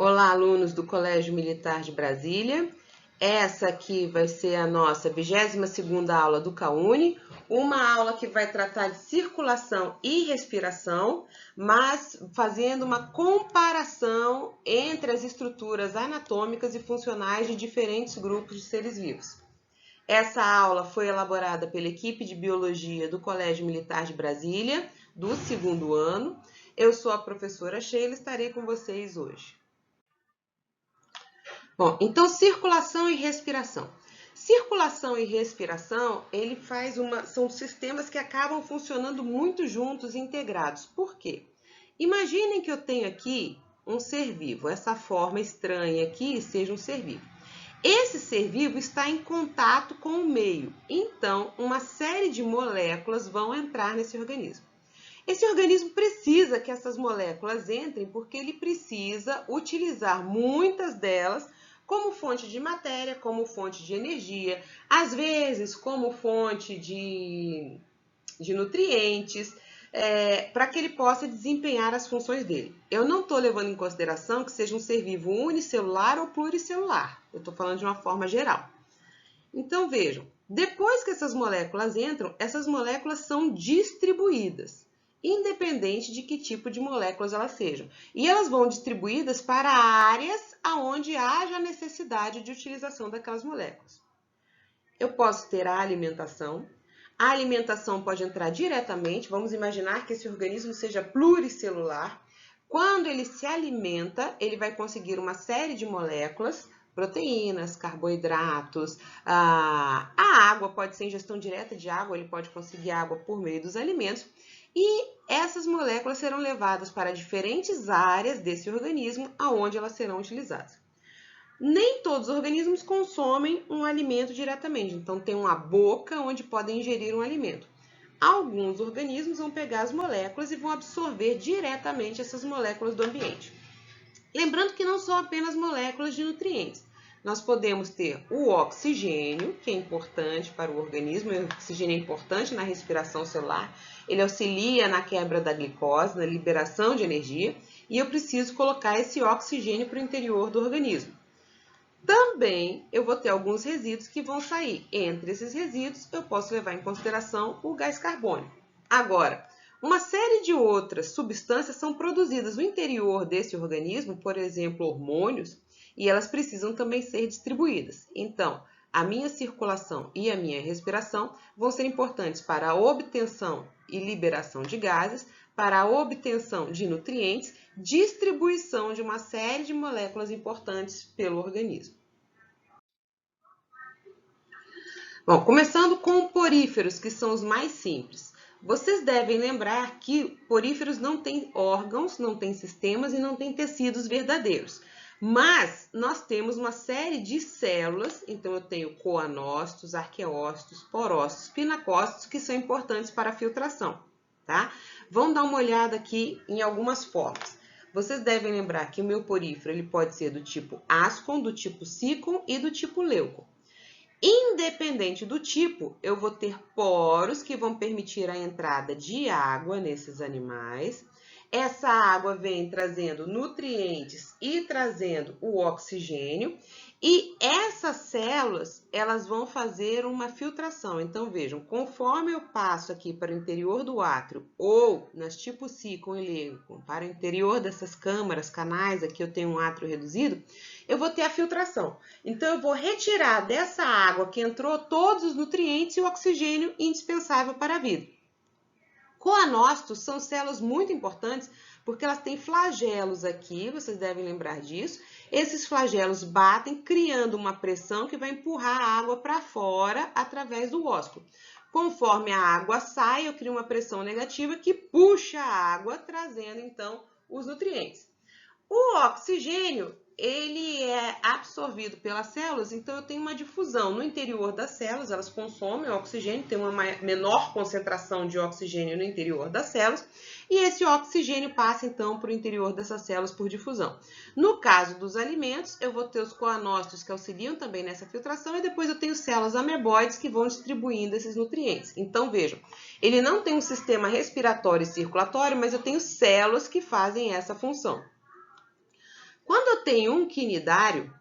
Olá, alunos do Colégio Militar de Brasília. Essa aqui vai ser a nossa 22ª aula do CAUNI, uma aula que vai tratar de circulação e respiração, mas fazendo uma comparação entre as estruturas anatômicas e funcionais de diferentes grupos de seres vivos. Essa aula foi elaborada pela equipe de Biologia do Colégio Militar de Brasília, do 2º ano. Eu sou a professora Sheila e estarei com vocês hoje. Bom, então circulação e respiração. Circulação e respiração, são sistemas que acabam funcionando muito juntos e integrados. Por quê? Imaginem que eu tenho aqui um ser vivo, essa forma estranha aqui seja um ser vivo. Esse ser vivo está em contato com o meio, então uma série de moléculas vão entrar nesse organismo. Esse organismo precisa que essas moléculas entrem porque ele precisa utilizar muitas delas como fonte de matéria, como fonte de energia, às vezes como fonte de nutrientes, para que ele possa desempenhar as funções dele. Eu não estou levando em consideração que seja um ser vivo unicelular ou pluricelular. Eu estou falando de uma forma geral. Então, vejam, depois que essas moléculas entram, essas moléculas são distribuídas, independente de que tipo de moléculas elas sejam. E elas vão distribuídas para áreas onde haja necessidade de utilização daquelas moléculas. Eu posso ter a alimentação pode entrar diretamente, vamos imaginar que esse organismo seja pluricelular. Quando ele se alimenta, ele vai conseguir uma série de moléculas, proteínas, carboidratos, a água pode ser ingestão direta de água, ele pode conseguir água por meio dos alimentos, e essas moléculas serão levadas para diferentes áreas desse organismo, aonde elas serão utilizadas. Nem todos os organismos consomem um alimento diretamente, então tem uma boca onde podem ingerir um alimento. Alguns organismos vão pegar as moléculas e vão absorver diretamente essas moléculas do ambiente. Lembrando que não são apenas moléculas de nutrientes. Nós podemos ter o oxigênio, que é importante para o organismo, o oxigênio é importante na respiração celular, ele auxilia na quebra da glicose, na liberação de energia, e eu preciso colocar esse oxigênio para o interior do organismo. Também eu vou ter alguns resíduos que vão sair. Entre esses resíduos, eu posso levar em consideração o gás carbônico. Agora, uma série de outras substâncias são produzidas no interior desse organismo, por exemplo, hormônios, e elas precisam também ser distribuídas. Então, a minha circulação e a minha respiração vão ser importantes para a obtenção e liberação de gases, para a obtenção de nutrientes, distribuição de uma série de moléculas importantes pelo organismo. Bom, começando com poríferos, que são os mais simples. Vocês devem lembrar que poríferos não têm órgãos, não têm sistemas e não têm tecidos verdadeiros. Mas nós temos uma série de células, então eu tenho coanócitos, arqueócitos, porócitos, pinacócitos, que são importantes para a filtração, tá? Vamos dar uma olhada aqui em algumas formas. Vocês devem lembrar que o meu porífero ele pode ser do tipo ascon, do tipo sicon e do tipo leucon. Independente do tipo, eu vou ter poros que vão permitir a entrada de água nesses animais. Essa água vem trazendo nutrientes e trazendo o oxigênio. E essas células, elas vão fazer uma filtração. Então, vejam, conforme eu passo aqui para o interior do átrio ou nas tipo sicon e leucon, para o interior dessas câmaras, canais, aqui eu tenho um átrio reduzido, eu vou ter a filtração. Então, eu vou retirar dessa água que entrou todos os nutrientes e o oxigênio indispensável para a vida. Coanócitos são células muito importantes porque elas têm flagelos aqui, vocês devem lembrar disso. Esses flagelos batem, criando uma pressão que vai empurrar a água para fora através do ósculo. Conforme a água sai, eu crio uma pressão negativa que puxa a água, trazendo então os nutrientes. O oxigênio, ele é absorvido pelas células, então eu tenho uma difusão no interior das células, elas consomem o oxigênio, tem uma menor concentração de oxigênio no interior das células, e esse oxigênio passa então para o interior dessas células por difusão. No caso dos alimentos, eu vou ter os coanócitos que auxiliam também nessa filtração, e depois eu tenho células ameboides que vão distribuindo esses nutrientes. Então vejam, ele não tem um sistema respiratório e circulatório, mas eu tenho células que fazem essa função. Quando eu tenho um quinidário,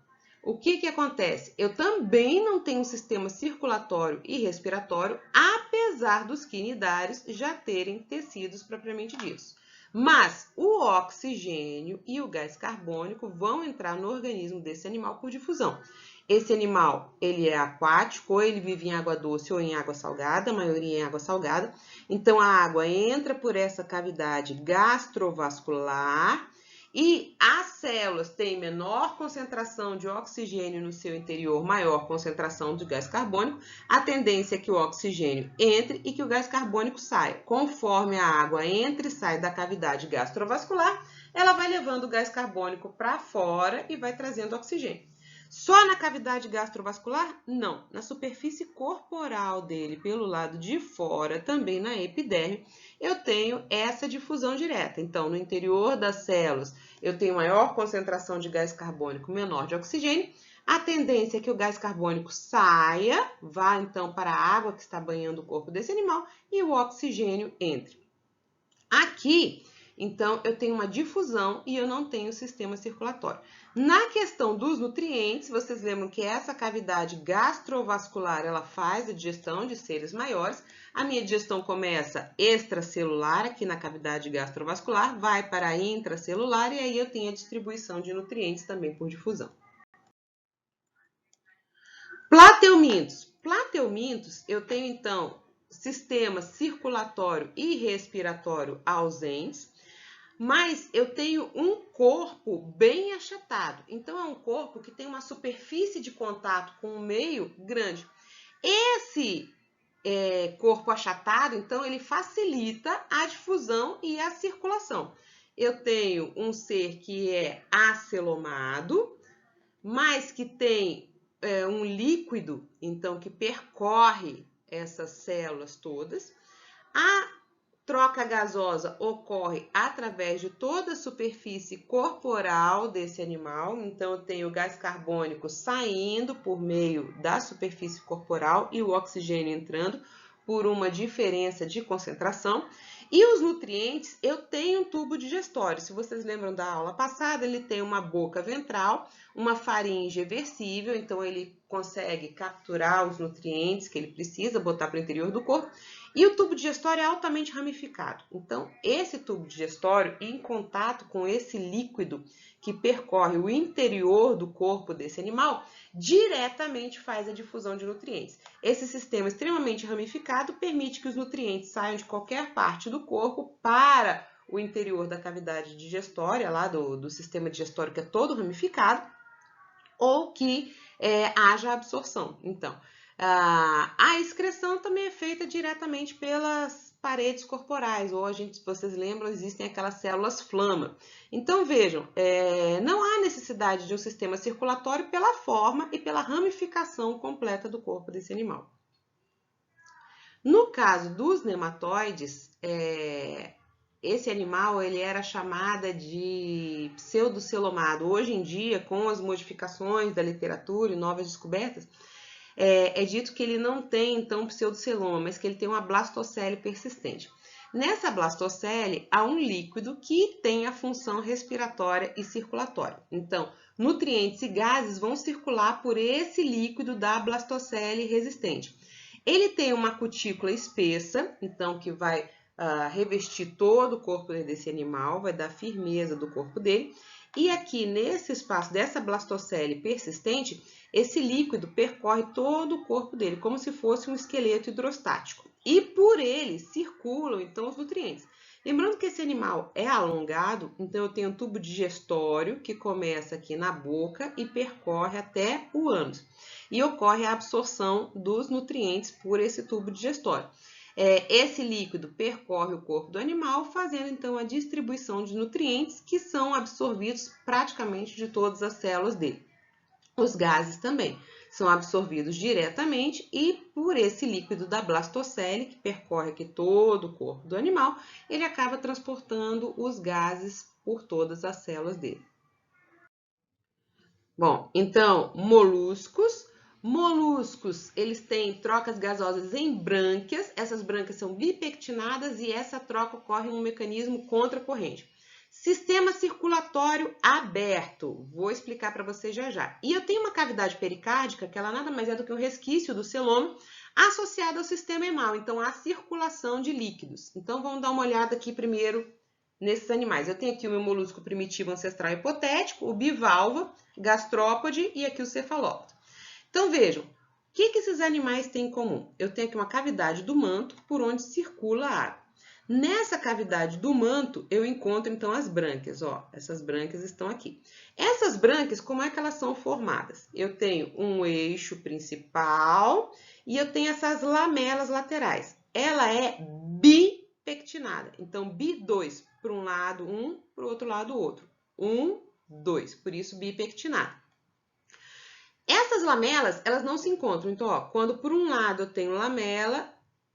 o que acontece? Eu também não tenho um sistema circulatório e respiratório, apesar dos quinidários já terem tecidos propriamente ditos. Mas o oxigênio e o gás carbônico vão entrar no organismo desse animal por difusão. Esse animal, ele é aquático, ou ele vive em água doce ou em água salgada, a maioria em água salgada. Então, a água entra por essa cavidade gastrovascular e as células têm menor concentração de oxigênio no seu interior, maior concentração de gás carbônico. A tendência é que o oxigênio entre e que o gás carbônico saia. Conforme a água entra e sai da cavidade gastrovascular, ela vai levando o gás carbônico para fora e vai trazendo oxigênio. Só na cavidade gastrovascular? Não. Na superfície corporal dele, pelo lado de fora, também na epiderme, eu tenho essa difusão direta. Então, no interior das células, eu tenho maior concentração de gás carbônico, menor de oxigênio. A tendência é que o gás carbônico saia, vá então para a água que está banhando o corpo desse animal e o oxigênio entre. Aqui, então, eu tenho uma difusão e eu não tenho sistema circulatório. Na questão dos nutrientes, vocês lembram que essa cavidade gastrovascular, ela faz a digestão de seres maiores. A minha digestão começa extracelular, aqui na cavidade gastrovascular, vai para a intracelular e aí eu tenho a distribuição de nutrientes também por difusão. Plateumintos. Plateumintos, eu tenho, então, sistema circulatório e respiratório ausentes, mas eu tenho um corpo bem achatado. Então, é um corpo que tem uma superfície de contato com o meio grande. Esse corpo achatado, então, ele facilita a difusão e a circulação. Eu tenho um ser que é acelomado, mas que tem um líquido, então, que percorre essas células todas. A troca gasosa ocorre através de toda a superfície corporal desse animal. Então, eu tenho o gás carbônico saindo por meio da superfície corporal e o oxigênio entrando por uma diferença de concentração. E os nutrientes, eu tenho um tubo digestório. Se vocês lembram da aula passada, ele tem uma boca ventral, uma faringe eversível, então ele consegue capturar os nutrientes que ele precisa, botar para o interior do corpo. E o tubo digestório é altamente ramificado. Então, esse tubo digestório, em contato com esse líquido que percorre o interior do corpo desse animal, diretamente faz a difusão de nutrientes. Esse sistema extremamente ramificado permite que os nutrientes saiam de qualquer parte do corpo para o interior da cavidade digestória, lá do sistema digestório que é todo ramificado, ou que haja absorção. Então, a excreção também é feita diretamente pelas paredes corporais, ou se vocês lembram, existem aquelas células flama. Então, vejam, não há necessidade de um sistema circulatório pela forma e pela ramificação completa do corpo desse animal. No caso dos nematóides, esse animal ele era chamado de pseudocelomado. Hoje em dia, com as modificações da literatura e novas descobertas, é dito que ele não tem, então, pseudoceloma, mas que ele tem uma blastocele persistente. Nessa blastocele, há um líquido que tem a função respiratória e circulatória. Então, nutrientes e gases vão circular por esse líquido da blastocele resistente. Ele tem uma cutícula espessa, então, que vai revestir todo o corpo desse animal, vai dar firmeza do corpo dele. E aqui, nesse espaço dessa blastocele persistente, esse líquido percorre todo o corpo dele, como se fosse um esqueleto hidrostático. E por ele circulam, então, os nutrientes. Lembrando que esse animal é alongado, então eu tenho um tubo digestório que começa aqui na boca e percorre até o ânus. E ocorre a absorção dos nutrientes por esse tubo digestório. Esse líquido percorre o corpo do animal, fazendo então a distribuição de nutrientes que são absorvidos praticamente de todas as células dele. Os gases também são absorvidos diretamente e por esse líquido da blastocele, que percorre aqui todo o corpo do animal, ele acaba transportando os gases por todas as células dele. Bom, então, moluscos. Moluscos, eles têm trocas gasosas em brânquias, essas brânquias são bipectinadas e essa troca ocorre em um mecanismo contracorrente. Sistema circulatório aberto. Vou explicar para você já já. E eu tenho uma cavidade pericárdica, que ela nada mais é do que um resquício do celoma, associado ao sistema hemal. Então, há circulação de líquidos. Então, vamos dar uma olhada aqui primeiro nesses animais. Eu tenho aqui o meu molusco primitivo ancestral hipotético, o bivalva, gastrópode e aqui o cefalópodo. Então, vejam, o que esses animais têm em comum? Eu tenho aqui uma cavidade do manto por onde circula a água. Nessa cavidade do manto, eu encontro, então, as brânquias. Ó, essas brânquias estão aqui. Essas brânquias, como é que elas são formadas? Eu tenho um eixo principal e eu tenho essas lamelas laterais. Ela é bipectinada. Então, bi2, para um lado um, para o outro lado outro. 1, 2, por isso bipectinada. Essas lamelas, elas não se encontram. Então, ó, quando por um lado eu tenho lamela,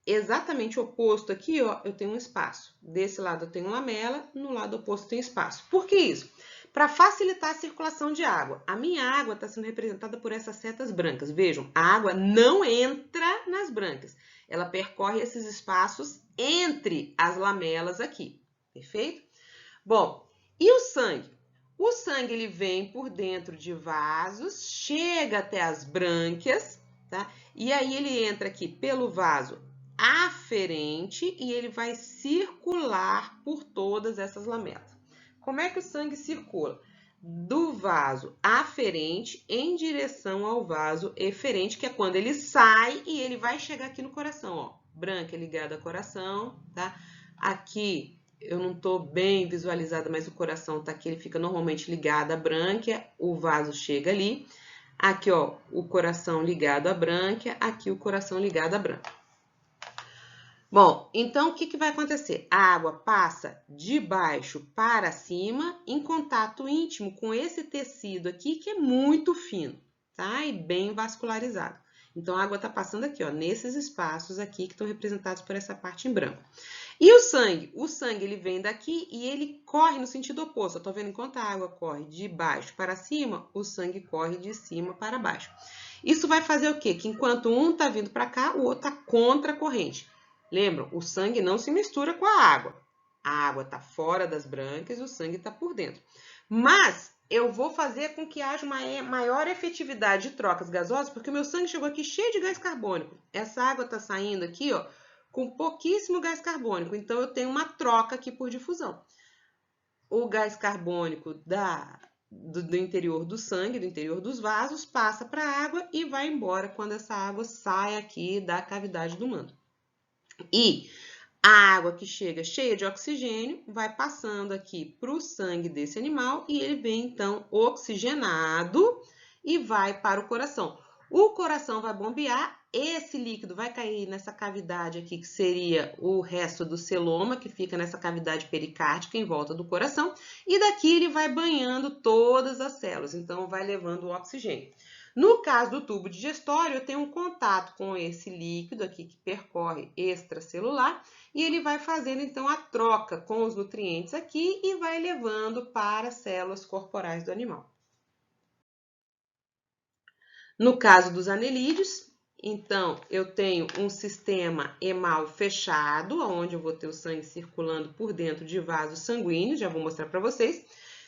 exatamente oposto aqui, ó, eu tenho um espaço. Desse lado eu tenho lamela, no lado oposto eu tenho espaço. Por que isso? Para facilitar a circulação de água. A minha água está sendo representada por essas setas brancas. Vejam, a água não entra nas brânquias. Ela percorre esses espaços entre as lamelas aqui. Perfeito? Bom, e o sangue? O sangue ele vem por dentro de vasos, chega até as brânquias, tá? E aí ele entra aqui pelo vaso aferente e ele vai circular por todas essas lamelas. Como é que o sangue circula? Do vaso aferente em direção ao vaso eferente, que é quando ele sai e ele vai chegar aqui no coração, ó. Brânquia ligada ao coração, tá? Aqui eu não estou bem visualizada, mas o coração tá aqui, ele fica normalmente ligado à brânquia, o vaso chega ali. Aqui, ó, o coração ligado à brânquia, aqui o coração ligado à brânquia. Bom, então o que vai acontecer? A água passa de baixo para cima em contato íntimo com esse tecido aqui que é muito fino, tá? E bem vascularizado. Então a água está passando aqui, ó, nesses espaços aqui que estão representados por essa parte em branco. E o sangue? O sangue ele vem daqui e ele corre no sentido oposto. Eu tô vendo enquanto a água corre de baixo para cima, o sangue corre de cima para baixo. Isso vai fazer o quê? Que enquanto um está vindo para cá, o outro está contra a corrente. Lembram? O sangue não se mistura com a água. A água está fora das brânquias e o sangue está por dentro. Mas eu vou fazer com que haja uma maior efetividade de trocas gasosas, porque o meu sangue chegou aqui cheio de gás carbônico. Essa água está saindo aqui, ó, com pouquíssimo gás carbônico. Então, eu tenho uma troca aqui por difusão. O gás carbônico do interior do sangue, do interior dos vasos, passa para a água e vai embora quando essa água sai aqui da cavidade do manto. E a água que chega cheia de oxigênio vai passando aqui para o sangue desse animal e ele vem, então, oxigenado e vai para o coração. O coração vai bombear, esse líquido vai cair nessa cavidade aqui, que seria o resto do celoma, que fica nessa cavidade pericárdica em volta do coração, e daqui ele vai banhando todas as células, então vai levando o oxigênio. No caso do tubo digestório, eu tenho um contato com esse líquido aqui que percorre extracelular e ele vai fazendo então a troca com os nutrientes aqui e vai levando para as células corporais do animal. No caso dos anelídeos, então eu tenho um sistema hemal fechado, onde eu vou ter o sangue circulando por dentro de vasos sanguíneos, já vou mostrar para vocês.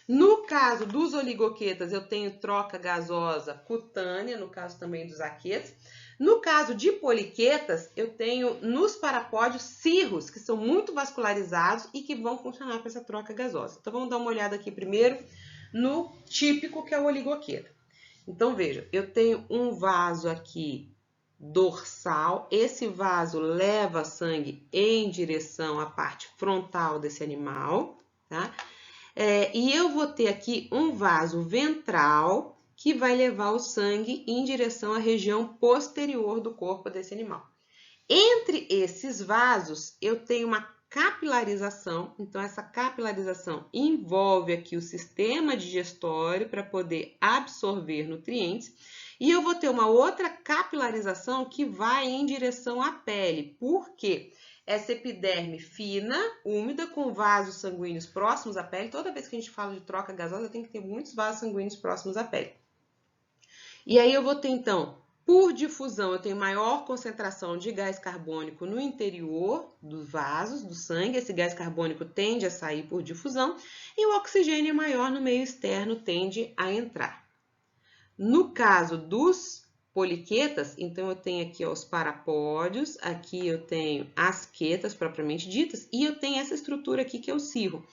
No caso dos oligoquetas, eu tenho troca gasosa cutânea, no caso também dos aquetas. No caso de poliquetas, eu tenho nos parapódios cirros, que são muito vascularizados e que vão funcionar com essa troca gasosa. Então, vamos dar uma olhada aqui primeiro no típico, que é o oligoqueta. Então, veja, eu tenho um vaso aqui dorsal, esse vaso leva sangue em direção à parte frontal desse animal, tá? E eu vou ter aqui um vaso ventral que vai levar o sangue em direção à região posterior do corpo desse animal. Entre esses vasos, eu tenho uma capilarização, então essa capilarização envolve aqui o sistema digestório para poder absorver nutrientes, e eu vou ter uma outra capilarização que vai em direção à pele. Por quê? Essa epiderme fina, úmida, com vasos sanguíneos próximos à pele. Toda vez que a gente fala de troca gasosa, tem que ter muitos vasos sanguíneos próximos à pele. E aí eu vou ter, então, Por difusão, eu tenho maior concentração de gás carbônico no interior dos vasos, do sangue. Esse gás carbônico tende a sair por difusão e o oxigênio maior no meio externo tende a entrar. No caso dos poliquetas, então eu tenho aqui ó, os parapódios, aqui eu tenho as quetas propriamente ditas e eu tenho essa estrutura aqui que é o cirro.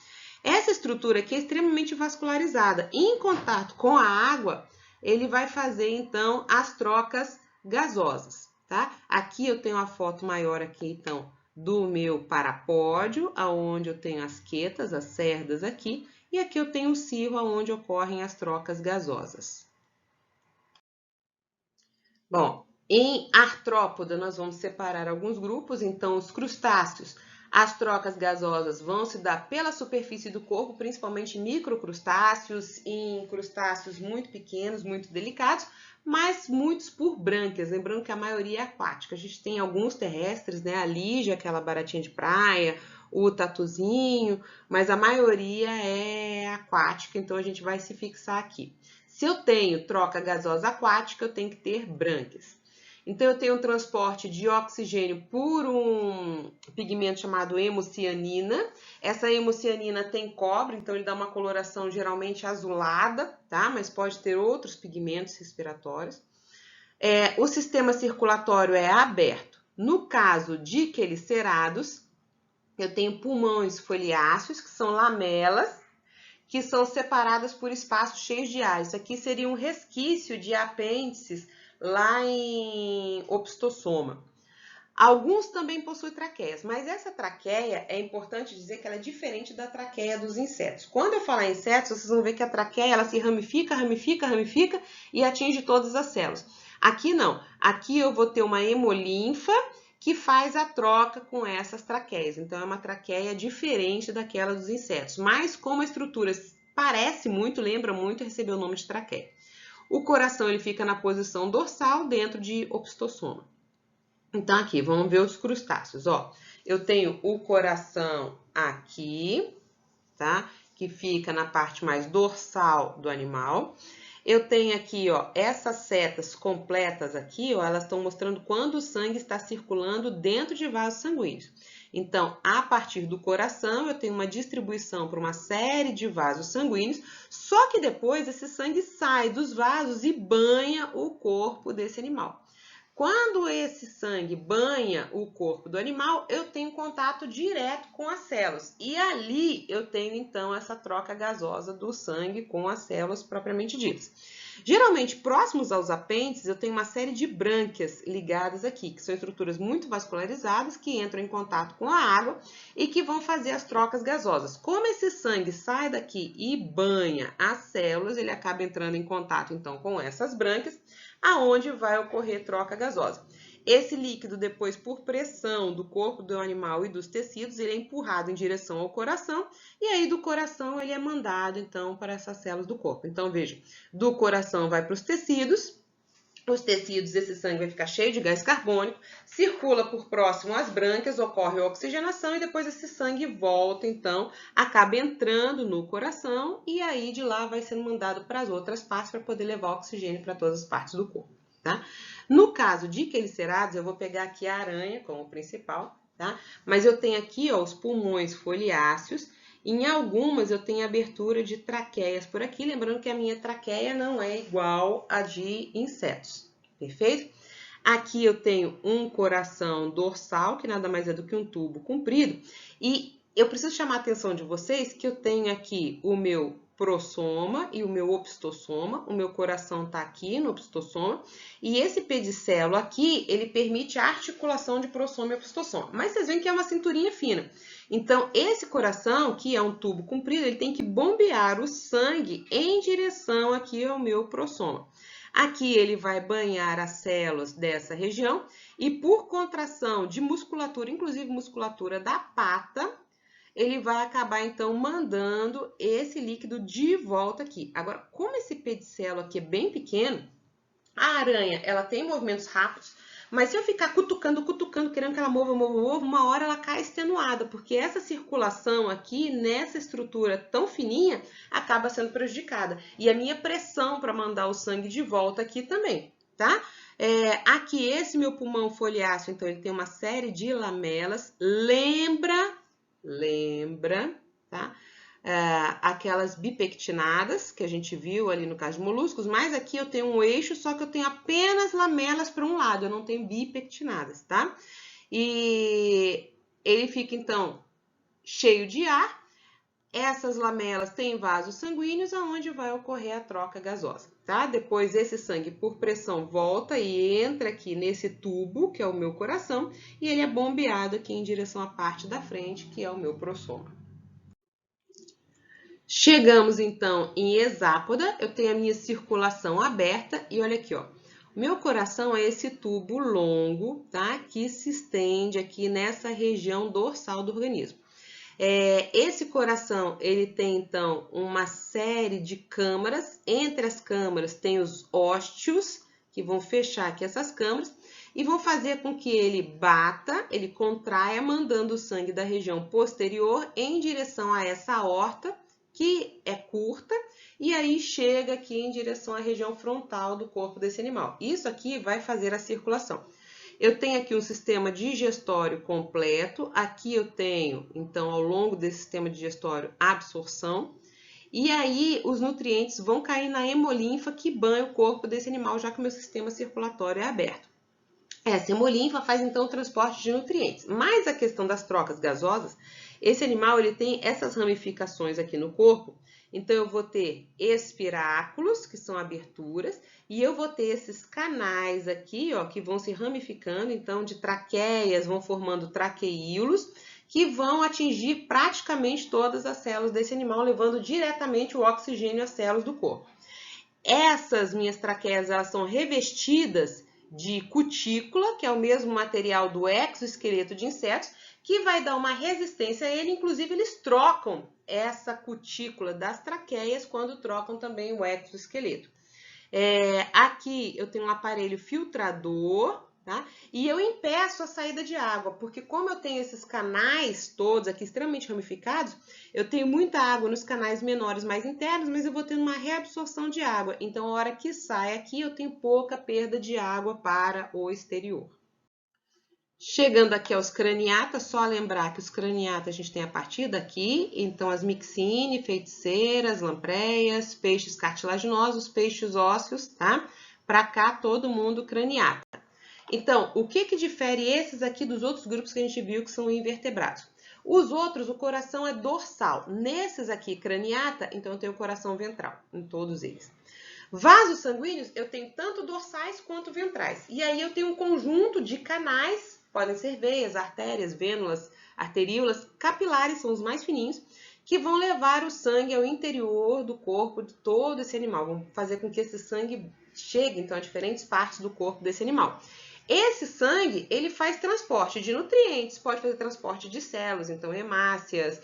Essa estrutura aqui é extremamente vascularizada. Em contato com a água, ele vai fazer, então, as trocas gasosas, tá? Aqui eu tenho a foto maior aqui, então, do meu parapódio, aonde eu tenho as quetas, as cerdas aqui, e aqui eu tenho o cirro, aonde ocorrem as trocas gasosas. Bom, em artrópoda, nós vamos separar alguns grupos, então, os crustáceos. As trocas gasosas vão se dar pela superfície do corpo, principalmente microcrustáceos, em crustáceos muito pequenos, muito delicados, mas muitos por brânquias, lembrando que a maioria é aquática. A gente tem alguns terrestres, né? A lígia, aquela baratinha de praia, o tatuzinho, mas a maioria é aquática, então a gente vai se fixar aqui. Se eu tenho troca gasosa aquática, eu tenho que ter brânquias. Então, eu tenho um transporte de oxigênio por um pigmento chamado hemocianina. Essa hemocianina tem cobre, então ele dá uma coloração geralmente azulada, tá? Mas pode ter outros pigmentos respiratórios. O sistema circulatório é aberto. No caso de quelicerados, eu tenho pulmões foliáceos, que são lamelas, que são separadas por espaços cheios de ar. Isso aqui seria um resquício de apêndices lá em opistosoma. Alguns também possuem traqueias, mas essa traqueia é importante dizer que ela é diferente da traqueia dos insetos. Quando eu falar em insetos, vocês vão ver que a traqueia ela se ramifica, ramifica, ramifica e atinge todas as células. Aqui não. Aqui eu vou ter uma hemolinfa que faz a troca com essas traqueias. Então, é uma traqueia diferente daquela dos insetos. Mas como a estrutura parece muito, lembra muito, recebeu o nome de traqueia. O coração ele fica na posição dorsal dentro de opistosoma. Então, aqui, vamos ver os crustáceos. Ó, eu tenho o coração aqui, tá? Que fica na parte mais dorsal do animal. Eu tenho aqui, ó, essas setas completas aqui, ó, elas estão mostrando quando o sangue está circulando dentro de vasos sanguíneos. Então, a partir do coração, eu tenho uma distribuição para uma série de vasos sanguíneos, só que depois esse sangue sai dos vasos e banha o corpo desse animal. Quando esse sangue banha o corpo do animal, eu tenho contato direto com as células. E ali eu tenho, então, essa troca gasosa do sangue com as células propriamente ditas. Geralmente, próximos aos apêndices, eu tenho uma série de brânquias ligadas aqui, que são estruturas muito vascularizadas, que entram em contato com a água e que vão fazer as trocas gasosas. Como esse sangue sai daqui e banha as células, ele acaba entrando em contato, então, com essas brânquias, aonde vai ocorrer troca gasosa. Esse líquido, depois, por pressão do corpo do animal e dos tecidos, ele é empurrado em direção ao coração, e aí do coração ele é mandado, então, para essas células do corpo. Então, veja, do coração vai para os tecidos, esse sangue vai ficar cheio de gás carbônico, circula por próximo às brânquias, ocorre a oxigenação e depois esse sangue volta, então, acaba entrando no coração e aí de lá vai sendo mandado para as outras partes para poder levar oxigênio para todas as partes do corpo, tá? No caso de quelicerados, eu vou pegar aqui a aranha como principal, tá? Mas eu tenho aqui, ó, os pulmões foliáceos. Em algumas eu tenho abertura de traqueias por aqui, lembrando que a minha traqueia não é igual a de insetos, perfeito? Aqui eu tenho um coração dorsal, que nada mais é do que um tubo comprido, e eu preciso chamar a atenção de vocês que eu tenho aqui o meu prossoma e o meu opistosoma. O meu coração está aqui no opistosoma e esse pedicelo aqui, ele permite a articulação de prossoma e opistosoma. Mas vocês veem que é uma cinturinha fina. Então, esse coração, que é um tubo comprido, ele tem que bombear o sangue em direção aqui ao meu prossoma. Aqui ele vai banhar as células dessa região e por contração de musculatura, inclusive musculatura da pata, ele vai acabar, então, mandando esse líquido de volta aqui. Agora, como esse pedicelo aqui é bem pequeno, a aranha, ela tem movimentos rápidos, mas se eu ficar cutucando, querendo que ela mova, uma hora ela cai extenuada, porque essa circulação aqui, nessa estrutura tão fininha, acaba sendo prejudicada. E a minha pressão para mandar o sangue de volta aqui também. tá? Aqui, esse meu pulmão foliáceo, então, ele tem uma série de lamelas. Lembra, tá? Aquelas bipectinadas que a gente viu ali no caso de moluscos, mas aqui eu tenho um eixo, só que eu tenho apenas lamelas para um lado, eu não tenho bipectinadas, tá? E ele fica, então, cheio de ar. Essas lamelas têm vasos sanguíneos aonde vai ocorrer a troca gasosa, tá? Depois esse sangue por pressão volta e entra aqui nesse tubo, que é o meu coração, e ele é bombeado aqui em direção à parte da frente, que é o meu prossoma. Chegamos então em hexápoda, eu tenho a minha circulação aberta e olha aqui, ó. Meu coração é esse tubo longo, tá? Que se estende aqui nessa região dorsal do organismo. Esse coração, ele tem, então, uma série de câmaras. Entre as câmaras tem os ósteos, que vão fechar aqui essas câmaras, e vão fazer com que ele bata, ele contraia, mandando o sangue da região posterior em direção a essa aorta, que é curta, e aí chega aqui em direção à região frontal do corpo desse animal. Isso aqui vai fazer a circulação. Eu tenho aqui um sistema digestório completo. Aqui eu tenho, então, ao longo desse sistema digestório, absorção. E aí os nutrientes vão cair na hemolinfa que banha o corpo desse animal, já que o meu sistema circulatório é aberto. Essa hemolinfa faz, então, o transporte de nutrientes. Mas a questão das trocas gasosas, esse animal ele tem essas ramificações aqui no corpo. Então, eu vou ter espiráculos, que são aberturas, e eu vou ter esses canais aqui, ó, que vão se ramificando, então, de traqueias, vão formando traqueíolos, que vão atingir praticamente todas as células desse animal, levando diretamente o oxigênio às células do corpo. Essas minhas traqueias, elas são revestidas de cutícula, que é o mesmo material do exoesqueleto de insetos, que vai dar uma resistência a ele. Inclusive, eles trocam essa cutícula das traqueias quando trocam também o exoesqueleto. Aqui eu tenho um aparelho filtrador, tá? E eu impeço a saída de água, porque como eu tenho esses canais todos aqui extremamente ramificados, eu tenho muita água nos canais menores mais internos, mas eu vou tendo uma reabsorção de água. Então, a hora que sai aqui, eu tenho pouca perda de água para o exterior. Chegando aqui aos craniatas, só lembrar que os craniatas a gente tem a partir daqui, então as mixine, feiticeiras, lampreias, peixes cartilaginosos, peixes ósseos, tá? Para cá todo mundo craniata. Então, o que difere esses aqui dos outros grupos que a gente viu que são invertebrados? Os outros, o coração é dorsal. Nesses aqui, craniata, então eu tenho o coração ventral, em todos eles. Vasos sanguíneos, eu tenho tanto dorsais quanto ventrais. E aí eu tenho um conjunto de canais, podem ser veias, artérias, vênulas, arteríolas, capilares, são os mais fininhos, que vão levar o sangue ao interior do corpo de todo esse animal. Vão fazer com que esse sangue chegue, então, a diferentes partes do corpo desse animal. Esse sangue, ele faz transporte de nutrientes, pode fazer transporte de células, então hemácias,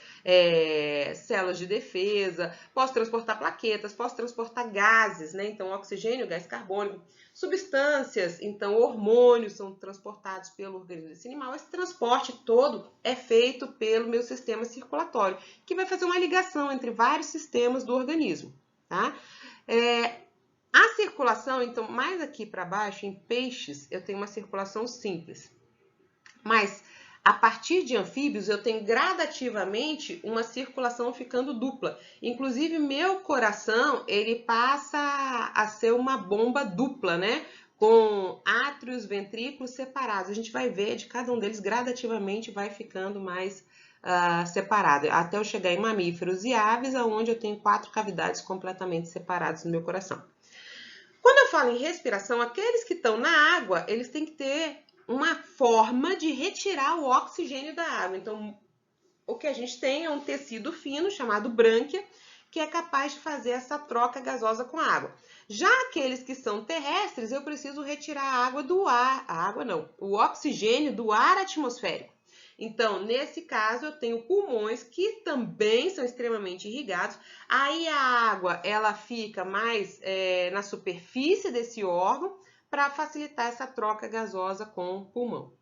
células de defesa, posso transportar plaquetas, posso transportar gases, né? Então oxigênio, gás carbônico, substâncias, então hormônios são transportados pelo organismo desse animal. Esse transporte todo é feito pelo meu sistema circulatório, que vai fazer uma ligação entre vários sistemas do organismo, tá? A circulação, então, mais aqui para baixo, em peixes, eu tenho uma circulação simples. Mas, a partir de anfíbios, eu tenho gradativamente uma circulação ficando dupla. Inclusive, meu coração, ele passa a ser uma bomba dupla, né? Com átrios, ventrículos separados. A gente vai ver de cada um deles gradativamente vai ficando mais separado. Até eu chegar em mamíferos e aves, onde eu tenho 4 cavidades completamente separadas no meu coração. Quando eu falo em respiração, aqueles que estão na água, eles têm que ter uma forma de retirar o oxigênio da água. Então, o que a gente tem é um tecido fino chamado brânquia, que é capaz de fazer essa troca gasosa com a água. Já aqueles que são terrestres, eu preciso retirar a água do ar, o oxigênio do ar atmosférico. Então, nesse caso, eu tenho pulmões que também são extremamente irrigados. Aí a água, ela fica mais na superfície desse órgão para facilitar essa troca gasosa com o pulmão.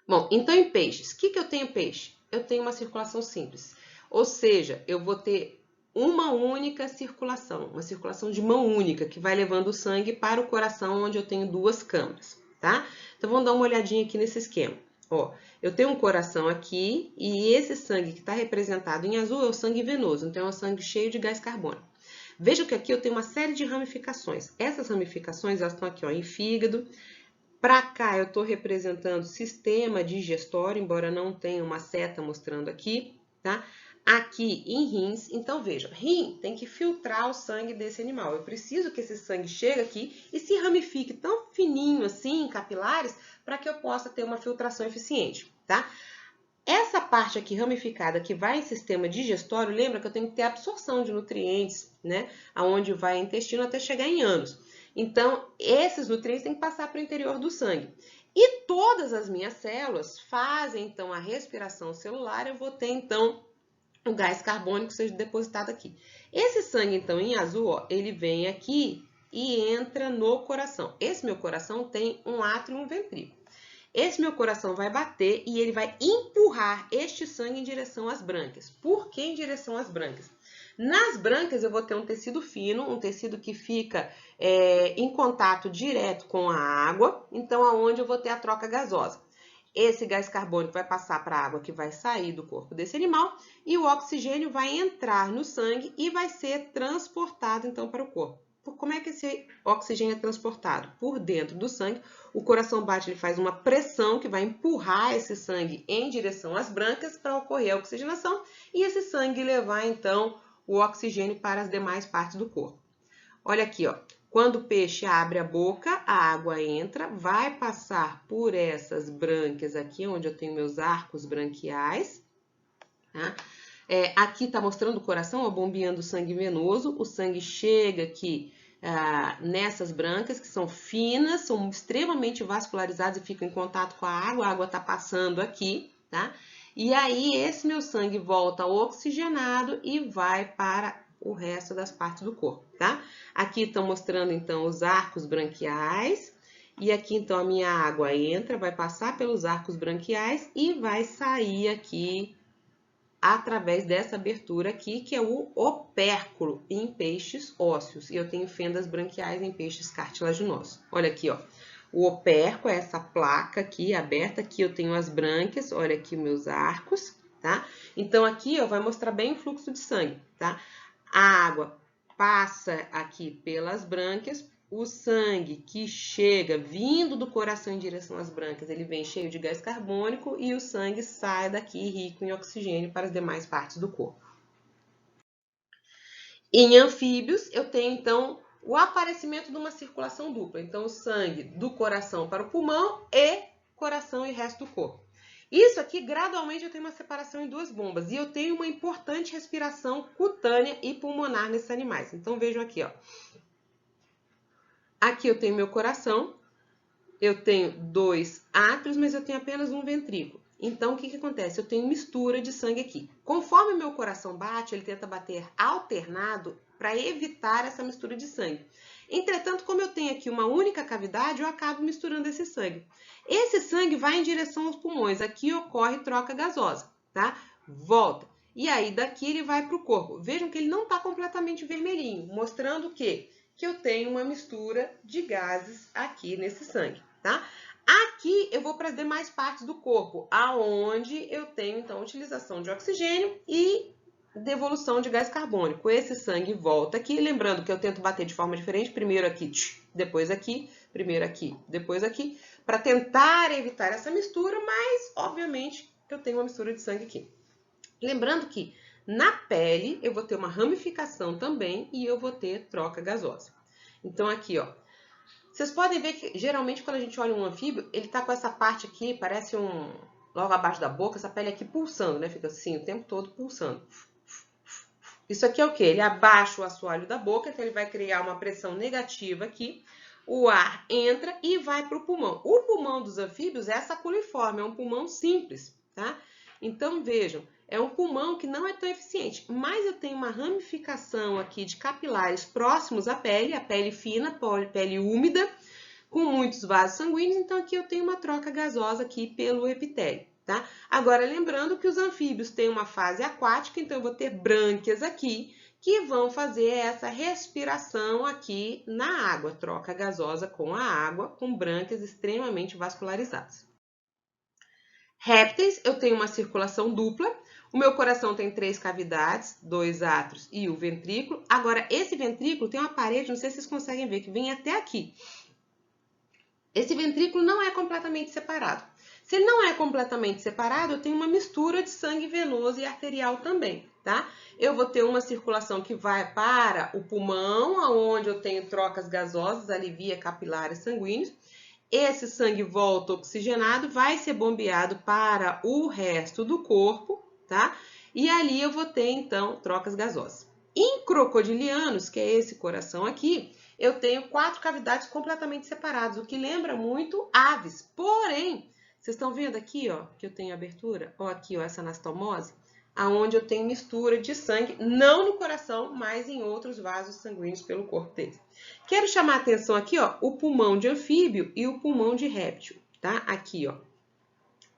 Bom, então em peixes, o que eu tenho peixe? Eu tenho uma circulação simples. Ou seja, eu vou ter uma única circulação, uma circulação de mão única, que vai levando o sangue para o coração, onde eu tenho duas câmaras, tá? Então, vamos dar uma olhadinha aqui nesse esquema. Ó, eu tenho um coração aqui e esse sangue que está representado em azul é o sangue venoso, então é um sangue cheio de gás carbônico. Veja que aqui eu tenho uma série de ramificações. Essas ramificações, elas estão aqui, ó, em fígado. Para cá eu estou representando sistema digestório, embora não tenha uma seta mostrando aqui, tá? Aqui em rins, então veja, rim tem que filtrar o sangue desse animal. Eu preciso que esse sangue chegue aqui e se ramifique tão fininho assim, em capilares, para que eu possa ter uma filtração eficiente, tá? Essa parte aqui ramificada que vai em sistema digestório, lembra que eu tenho que ter absorção de nutrientes, né? Aonde vai o intestino até chegar em ânus. Então, esses nutrientes têm que passar para o interior do sangue. E todas as minhas células fazem, então, a respiração celular. Eu vou ter, então, o gás carbônico seja depositado aqui. Esse sangue, então, em azul, ó, ele vem aqui e entra no coração. Esse meu coração tem um átrio e um ventrículo. Esse meu coração vai bater e ele vai empurrar este sangue em direção às brânquias. Por que em direção às brânquias? Nas brânquias eu vou ter um tecido fino, um tecido que fica em contato direto com a água, então aonde eu vou ter a troca gasosa. Esse gás carbônico vai passar para a água que vai sair do corpo desse animal e o oxigênio vai entrar no sangue e vai ser transportado então para o corpo. Como é que esse oxigênio é transportado? Por dentro do sangue, o coração bate, ele faz uma pressão que vai empurrar esse sangue em direção às brânquias para ocorrer a oxigenação e esse sangue levar então o oxigênio para as demais partes do corpo. Olha aqui, ó. Quando o peixe abre a boca, a água entra, vai passar por essas brânquias aqui, onde eu tenho meus arcos branquiais, tá? Aqui está mostrando o coração, ó, bombeando sangue venoso. O sangue chega aqui nessas brânquias, que são finas, são extremamente vascularizadas e ficam em contato com a água está passando aqui, tá? E aí, esse meu sangue volta oxigenado e vai para o resto das partes do corpo, tá? Aqui estão mostrando, então, os arcos branquiais. E aqui, então, a minha água entra, vai passar pelos arcos branquiais e vai sair aqui através dessa abertura aqui, que é o opérculo em peixes ósseos. E eu tenho fendas branquiais em peixes cartilaginosos. Olha aqui, ó. O opérculo é essa placa aqui aberta. Aqui eu tenho as brânquias. Olha aqui meus arcos, tá? Então, aqui, ó, vai mostrar bem o fluxo de sangue, tá? A água passa aqui pelas brânquias. O sangue que chega vindo do coração em direção às brânquias, ele vem cheio de gás carbônico e o sangue sai daqui rico em oxigênio para as demais partes do corpo. Em anfíbios, eu tenho, então, o aparecimento de uma circulação dupla. Então, o sangue do coração para o pulmão e coração e resto do corpo. Isso aqui, gradualmente, eu tenho uma separação em duas bombas. E eu tenho uma importante respiração cutânea e pulmonar nesses animais. Então, vejam aqui, ó. Aqui eu tenho meu coração, eu tenho 2 átrios, mas eu tenho apenas um ventrículo. Então, o que acontece? Eu tenho mistura de sangue aqui. Conforme o meu coração bate, ele tenta bater alternado para evitar essa mistura de sangue. Entretanto, como eu tenho aqui uma única cavidade, eu acabo misturando esse sangue. Esse sangue vai em direção aos pulmões. Aqui ocorre troca gasosa, tá? Volta. E aí, daqui ele vai para o corpo. Vejam que ele não está completamente vermelhinho, mostrando que eu tenho uma mistura de gases aqui nesse sangue, tá? Aqui eu vou para as demais partes do corpo, aonde eu tenho, então, utilização de oxigênio e devolução de gás carbônico. Esse sangue volta aqui, lembrando que eu tento bater de forma diferente, primeiro aqui, depois aqui, primeiro aqui, depois aqui, para tentar evitar essa mistura, mas, obviamente, eu tenho uma mistura de sangue aqui. Lembrando que na pele eu vou ter uma ramificação também e eu vou ter troca gasosa. Então, aqui, ó. Vocês podem ver que, geralmente, quando a gente olha um anfíbio, ele tá com essa parte aqui, parece logo abaixo da boca, essa pele aqui pulsando, né? Fica assim o tempo todo pulsando. Isso aqui é o quê? Ele abaixa o assoalho da boca, então ele vai criar uma pressão negativa aqui. O ar entra e vai para o pulmão. O pulmão dos anfíbios é saculiforme, é um pulmão simples, tá? Então, vejam, é um pulmão que não é tão eficiente, mas eu tenho uma ramificação aqui de capilares próximos à pele, a pele fina, pele úmida, com muitos vasos sanguíneos, então aqui eu tenho uma troca gasosa aqui pelo epitélio, tá? Agora, lembrando que os anfíbios têm uma fase aquática, então eu vou ter brânquias aqui, que vão fazer essa respiração aqui na água, troca gasosa com a água, com brânquias extremamente vascularizadas. Répteis, eu tenho uma circulação dupla. O meu coração tem 3 cavidades, 2 átrios e o ventrículo. Agora, esse ventrículo tem uma parede, não sei se vocês conseguem ver, que vem até aqui. Esse ventrículo não é completamente separado. Se ele não é completamente separado, eu tenho uma mistura de sangue venoso e arterial também, tá? Eu vou ter uma circulação que vai para o pulmão, onde eu tenho trocas gasosas ali via capilares sanguíneos. Esse sangue volta oxigenado, vai ser bombeado para o resto do corpo, tá? E ali eu vou ter, então, trocas gasosas. Em crocodilianos, que é esse coração aqui, eu tenho 4 cavidades completamente separadas, o que lembra muito aves. Porém, vocês estão vendo aqui, ó, que eu tenho abertura? Ó, aqui, ó, essa anastomose, aonde eu tenho mistura de sangue, não no coração, mas em outros vasos sanguíneos pelo corpo dele. Quero chamar a atenção aqui, ó, o pulmão de anfíbio e o pulmão de réptil, tá? Aqui, ó.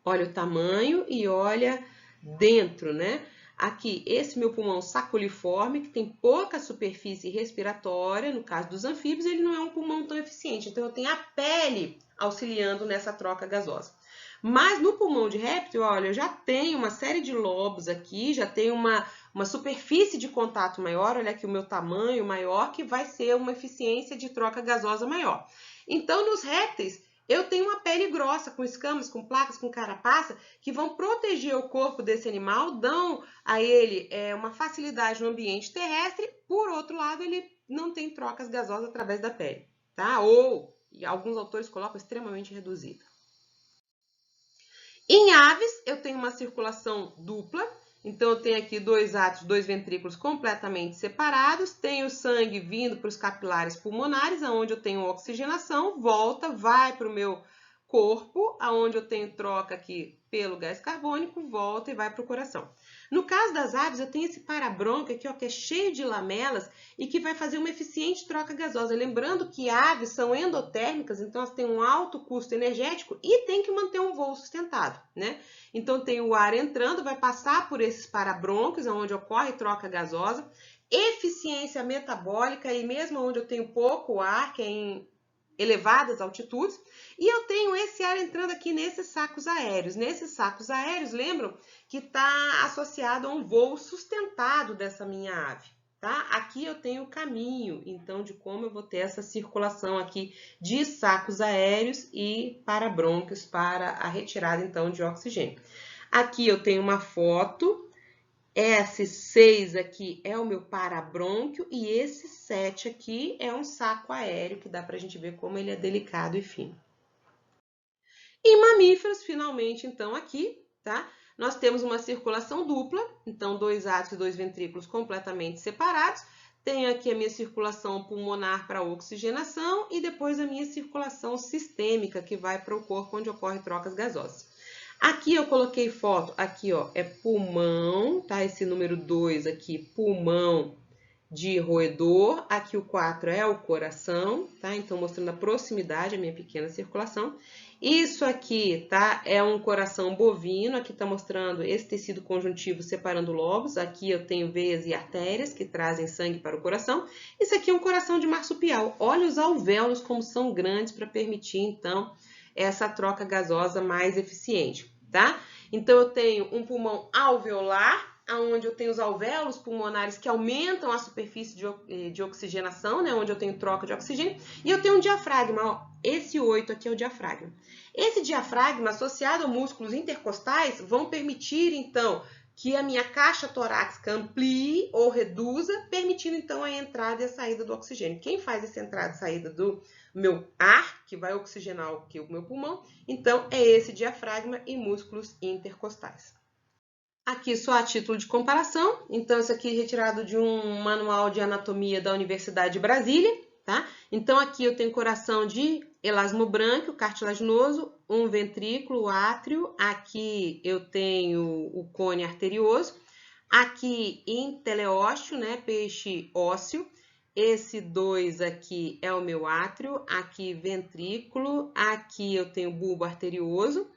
Olha o tamanho e olha dentro, né? Aqui, esse meu pulmão saculiforme, que tem pouca superfície respiratória, no caso dos anfíbios, ele não é um pulmão tão eficiente. Então, eu tenho a pele auxiliando nessa troca gasosa. Mas no pulmão de réptil, olha, eu já tenho uma série de lobos aqui, já tenho uma superfície de contato maior, olha aqui o meu tamanho maior, que vai ser uma eficiência de troca gasosa maior. Então, nos répteis, eu tenho uma pele grossa, com escamas, com placas, com carapaça, que vão proteger o corpo desse animal, dão a ele uma facilidade no ambiente terrestre. Por outro lado, ele não tem trocas gasosas através da pele, tá? Ou, alguns autores colocam, extremamente reduzida. Em aves, eu tenho uma circulação dupla. Então, eu tenho aqui 2 átrios, 2 ventrículos completamente separados. Tenho sangue vindo para os capilares pulmonares, onde eu tenho oxigenação, volta, vai para o meu corpo, onde eu tenho troca aqui pelo gás carbônico, volta e vai para o coração. No caso das aves, eu tenho esse parabrônquio aqui, ó, que é cheio de lamelas e que vai fazer uma eficiente troca gasosa. Lembrando que aves são endotérmicas, então elas têm um alto custo energético e tem que manter um voo sustentado, né? Então, tem o ar entrando, vai passar por esses parabrônquios, onde ocorre troca gasosa, eficiência metabólica, e mesmo onde eu tenho pouco ar, que é em elevadas altitudes, e eu tenho esse ar entrando aqui nesses sacos aéreos. Nesses sacos aéreos, lembram que está associado a um voo sustentado dessa minha ave, tá? Aqui eu tenho o caminho, então, de como eu vou ter essa circulação aqui de sacos aéreos e parabrônquios para a retirada, então, de oxigênio. Aqui eu tenho uma foto. Esse 6 aqui é o meu parabrônquio e esse 7 aqui é um saco aéreo, que dá para a gente ver como ele é delicado e fino. Em mamíferos, finalmente, então, aqui, tá? Nós temos uma circulação dupla, então, 2 átrios e 2 ventrículos completamente separados. Tenho aqui a minha circulação pulmonar para oxigenação e depois a minha circulação sistêmica, que vai para o corpo, onde ocorre trocas gasosas. Aqui eu coloquei foto, aqui ó, é pulmão, tá? Esse número 2 aqui, pulmão de roedor. Aqui o 4 é o coração, tá? Então, mostrando a proximidade, a minha pequena circulação. Isso aqui, tá? É um coração bovino. Aqui tá mostrando esse tecido conjuntivo separando lobos. Aqui eu tenho veias e artérias que trazem sangue para o coração. Isso aqui é um coração de marsupial. Olha os alvéolos como são grandes para permitir, então, essa troca gasosa mais eficiente, tá? Então, eu tenho um pulmão alveolar, onde eu tenho os alvéolos pulmonares que aumentam a superfície de oxigenação, né? Onde eu tenho troca de oxigênio. E eu tenho um diafragma, ó, esse 8 aqui é o diafragma. Esse diafragma, associado a músculos intercostais, vão permitir, então, que a minha caixa torácica amplie ou reduza, permitindo, então, a entrada e a saída do oxigênio. Quem faz essa entrada e saída do meu ar, que vai oxigenar o meu pulmão, então, é esse diafragma e músculos intercostais. Aqui só a título de comparação, então isso aqui é retirado de um manual de anatomia da Universidade de Brasília, tá? Então aqui eu tenho coração de elasmobrânquio, cartilaginoso, um ventrículo, átrio, aqui eu tenho o cone arterioso, aqui inteleósteo, né, peixe ósseo, esse 2 aqui é o meu átrio, aqui ventrículo, aqui eu tenho bulbo arterioso.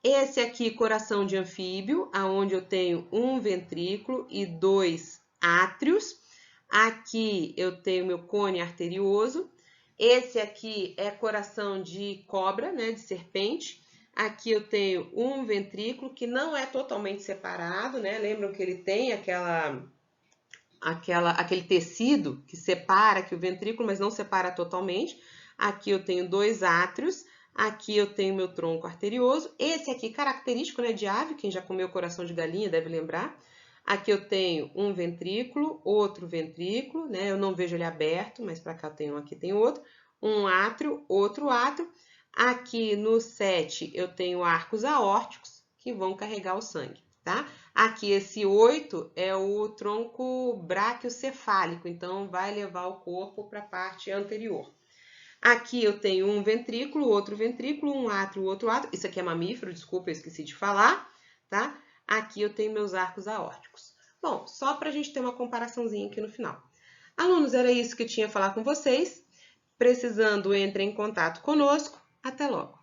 Esse aqui, coração de anfíbio, aonde eu tenho um ventrículo e 2 átrios. Aqui eu tenho meu cone arterioso. Esse aqui é coração de cobra, né, de serpente. Aqui eu tenho um ventrículo que não é totalmente separado, né? Lembram que ele tem aquele tecido que separa aqui o ventrículo, mas não separa totalmente. Aqui eu tenho dois átrios. Aqui eu tenho meu tronco arterioso. Esse aqui, característico, né, de ave, quem já comeu coração de galinha deve lembrar. Aqui eu tenho um ventrículo, outro ventrículo, né? Eu não vejo ele aberto, mas para cá eu tenho um, aqui tem outro. Um átrio, outro átrio. Aqui no 7 eu tenho arcos aórticos que vão carregar o sangue, tá? Aqui esse 8 é o tronco braquiocefálico, então vai levar o corpo para a parte anterior. Aqui eu tenho um ventrículo, um átrio, outro átrio. Isso aqui é mamífero, desculpa, eu esqueci de falar, tá? Aqui eu tenho meus arcos aórticos. Bom, só para a gente ter uma comparaçãozinha aqui no final. Alunos, era isso que eu tinha a falar com vocês. Precisando, entre em contato conosco. Até logo!